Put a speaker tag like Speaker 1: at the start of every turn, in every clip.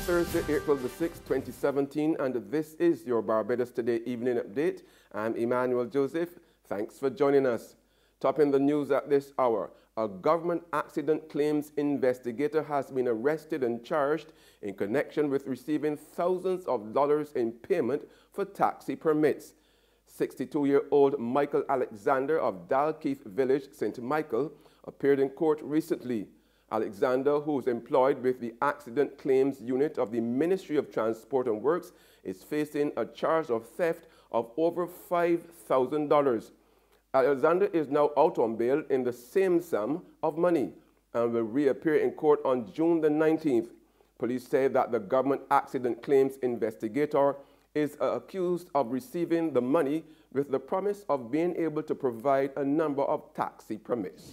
Speaker 1: Thursday, April the 6th, 2017, and this is your Barbados Today evening update. I'm Emmanuel Joseph. Thanks for joining us. Topping the news at this hour, a government accident claims investigator has been arrested and charged in connection with receiving thousands of dollars in payment for taxi permits. 62-year-old Michael Alexander of Dalkeith Village, St. Michael, appeared in court recently. Alexander, who is employed with the Accident Claims Unit of the Ministry of Transport and Works, is facing a charge of theft of over $5,000. Alexander is now out on bail in the same sum of money and will reappear in court on June the 19th. Police say that the government accident claims investigator is accused of receiving the money with the promise of being able to provide a number of taxi permits.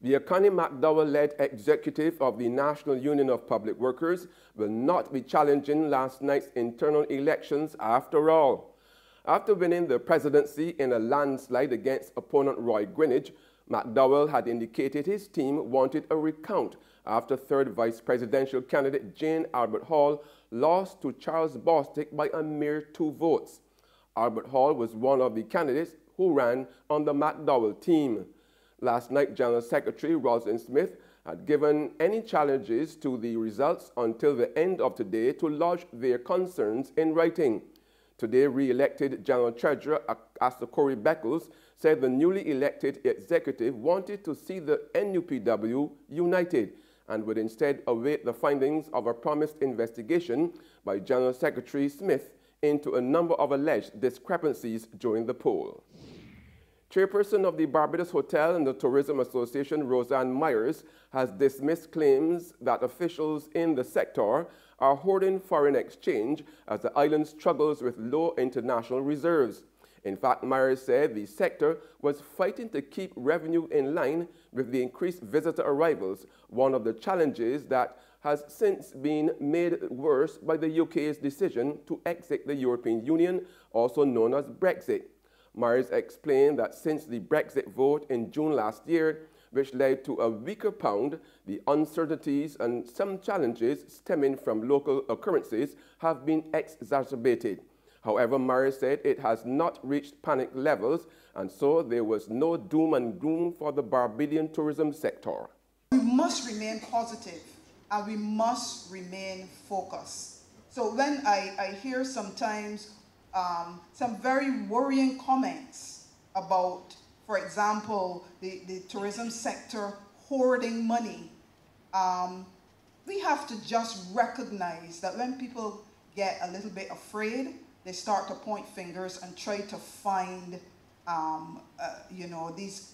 Speaker 1: The Connie McDowell-led executive of the National Union of Public Workers will not be challenging last night's internal elections after all. After winning the presidency in a landslide against opponent Roy Greenidge, McDowell had indicated his team wanted a recount after third vice presidential candidate Jane Albert Hall lost to Charles Bostic by a mere 2 votes. Albert Hall was one of the candidates who ran on the McDowell team. Last night, General Secretary Rosalind Smith had given any challenges to the results until the end of today to lodge their concerns in writing. Today, re-elected General Treasurer Asokori Beckles said the newly elected executive wanted to see the NUPW united and would instead await the findings of a promised investigation by General Secretary Smith into a number of alleged discrepancies during the poll. Chairperson of the Barbados Hotel and the Tourism Association, Roseanne Myers, has dismissed claims that officials in the sector are hoarding foreign exchange as the island struggles with low international reserves. In fact, Myers said the sector was fighting to keep revenue in line with the increased visitor arrivals, one of the challenges that has since been made worse by the UK's decision to exit the European Union, also known as Brexit. Myers explained that since the Brexit vote in June last year, which led to a weaker pound, the uncertainties and some challenges stemming from local occurrences have been exacerbated. However, Myers said it has not reached panic levels, and so there was no doom and gloom for the Barbadian tourism sector.
Speaker 2: We must remain positive and we must remain focused. So when I hear sometimes some very worrying comments about, for example, the tourism sector hoarding money, we have to just recognize that when people get a little bit afraid, they start to point fingers and try to find, these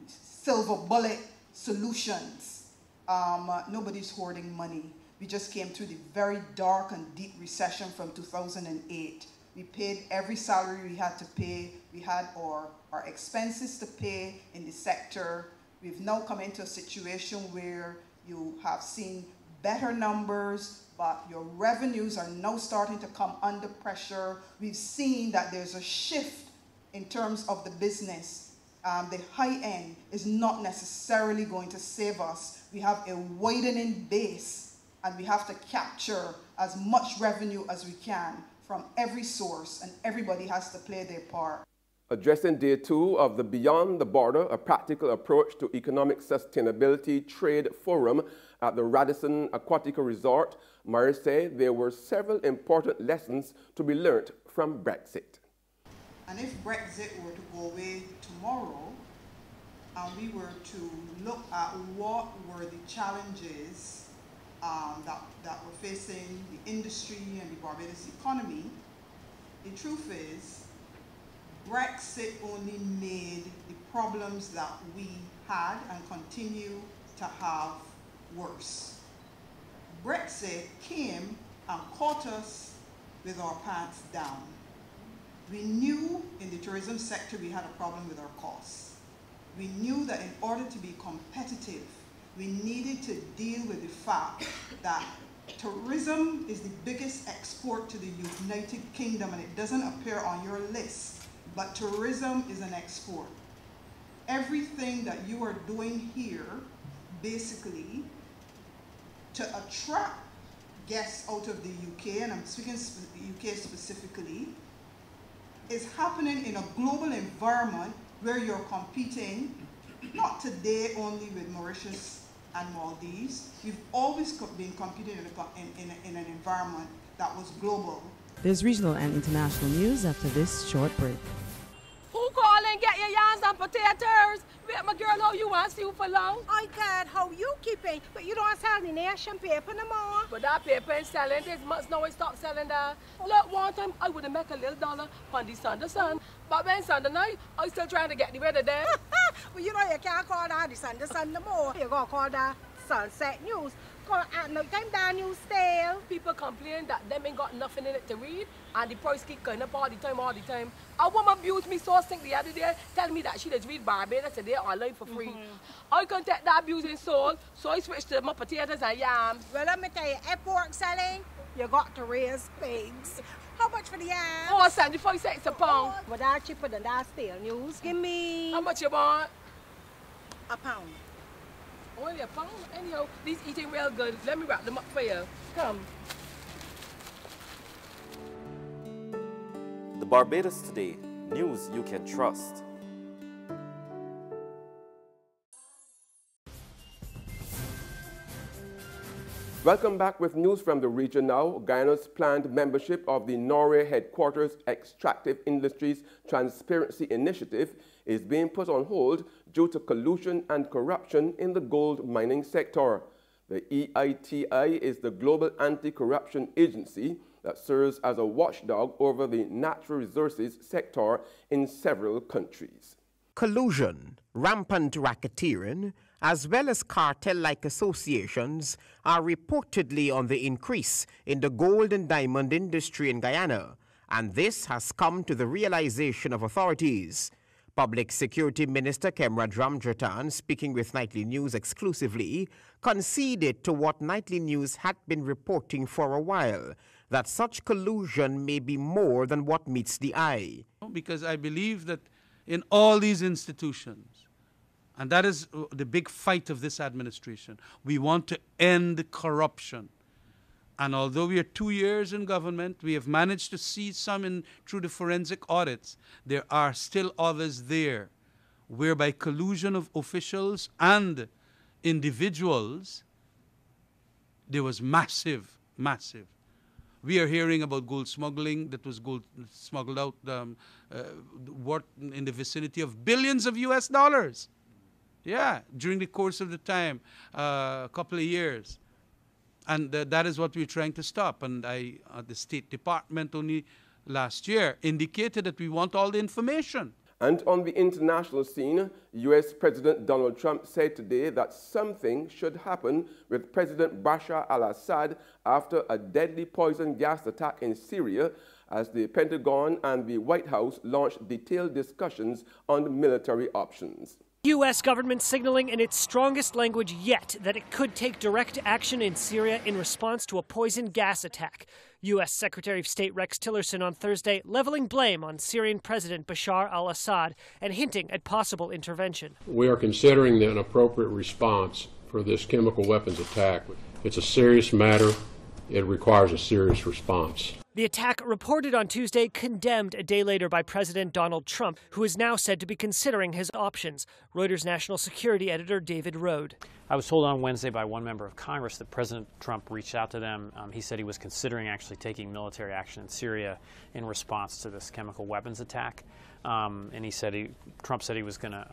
Speaker 2: silver bullet solutions. Nobody's hoarding money. We just came through the very dark and deep recession from 2008. We paid every salary we had to pay. We had our expenses to pay in the sector. We've now come into a situation where you have seen better numbers, but your revenues are now starting to come under pressure. We've seen that there's a shift in terms of the business. The high end is not necessarily going to save us. We have a widening base, and we have to capture as much revenue as we can from every source, and everybody has to play their part.
Speaker 1: Addressing Day 2 of the Beyond the Border, a practical approach to economic sustainability trade forum at the Radisson Aquatica Resort, Myers said there were several important lessons to be learnt from Brexit.
Speaker 2: And if Brexit were to go away tomorrow, and we were to look at what were the challenges that were facing the industry and the Barbados economy, the truth is, Brexit only made the problems that we had and continue to have worse. Brexit came and caught us with our pants down. We knew in the tourism sector we had a problem with our costs. We knew that in order to be competitive, we needed to deal with the fact that tourism is the biggest export to the United Kingdom, and it doesn't appear on your list, but tourism is an export. Everything that you are doing here, basically, to attract guests out of the UK, and I'm speaking UK specifically, is happening in a global environment where you're competing, not today only with Mauritius and Maldives. You've always been competing in an environment that was global.
Speaker 3: There's regional and international news after this short break.
Speaker 4: Who calling? Get your yams and potatoes. Wait, my girl, how you want to see you for long?
Speaker 5: I got how you keeping, but you don't sell the nation paper no more.
Speaker 4: But that paper ain't selling. This month now I stop selling that. Look, one time I would have make a little dollar on the Sunday sun. But when Sunday night, I still trying to get the weather there.
Speaker 5: Well, you know you can't call that the Sunday sun no more. You're going to call that sunset news. Because at no time that news stale.
Speaker 4: People complain that them ain't got nothing in it to read, and the price keep going up all the time. A woman abused me so sick the other day, telling me that she does read Barbados today online for free. I can't take that abusing soul, so I switched to my potatoes and yams.
Speaker 5: Well, let me tell you, at pork selling, you got to raise pigs. How much for the yams?
Speaker 4: Oh, 75 cents a pound.
Speaker 5: But that's cheaper than that stale news. Give me...
Speaker 4: How much you want?
Speaker 5: a pound.
Speaker 4: Only a pound? Anyhow, these eating real good. Let me wrap them up for you. Come.
Speaker 6: The Barbados Today, news you can trust.
Speaker 1: Welcome back with news from the region now. Guyana's planned membership of the Norway headquarters Extractive Industries Transparency Initiative is being put on hold due to collusion and corruption in the gold mining sector. The EITI is the global anti-corruption agency that serves as a watchdog over the natural resources sector in several countries.
Speaker 7: Collusion, rampant racketeering, as well as cartel-like associations are reportedly on the increase in the gold and diamond industry in Guyana, and this has come to the realization of authorities. Public Security Minister Kemra Dramdratan, speaking with Nightly News exclusively, conceded to what Nightly News had been reporting for a while, that such collusion may be more than what meets the eye.
Speaker 8: Because I believe that in all these institutions, and that is the big fight of this administration, we want to end corruption. And although we are 2 years in government, we have managed to see some through the forensic audits. There are still others there, whereby collusion of officials and individuals, there was massive. We are hearing about gold smuggling, that was gold smuggled out worth in the vicinity of billions of US dollars. Yeah, during the course of the time, a couple of years. And that is what we're trying to stop. And the State Department only last year indicated that we want all the information.
Speaker 1: And on the international scene, U.S. President Donald Trump said today that something should happen with President Bashar al-Assad after a deadly poison gas attack in Syria, as the Pentagon and the White House launched detailed discussions on military options.
Speaker 9: U.S. government signaling in its strongest language yet that it could take direct action in Syria in response to a poison gas attack. U.S. Secretary of State Rex Tillerson on Thursday leveling blame on Syrian President Bashar al-Assad and hinting at possible intervention.
Speaker 10: We are considering an appropriate response for this chemical weapons attack. It's a serious matter. It requires a serious response.
Speaker 9: The attack, reported on Tuesday, condemned a day later by President Donald Trump, who is now said to be considering his options. Reuters national security editor David Rode.
Speaker 11: I was told on Wednesday by one member of Congress that President Trump reached out to them. He said he was considering actually taking military action in Syria in response to this chemical weapons attack. And he said Trump said he was going to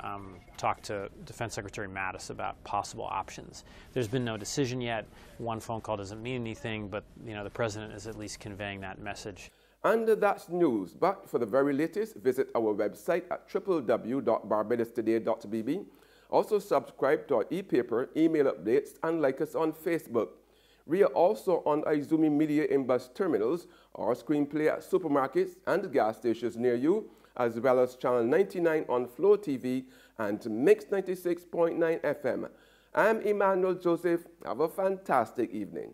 Speaker 11: talk to Defense Secretary Mattis about possible options. There's been no decision yet. One phone call doesn't mean anything, but the president is at least conveying that message.
Speaker 1: And that's news. But for the very latest, visit our website at www.barbadostoday.bb. Also subscribe to our e-paper, email updates, and like us on Facebook. We are also on Izumi Media in bus terminals, or screenplay at supermarkets and gas stations near you, as well as Channel 99 on Flow TV and Mix 96.9 FM. I'm Emmanuel Joseph. Have a fantastic evening.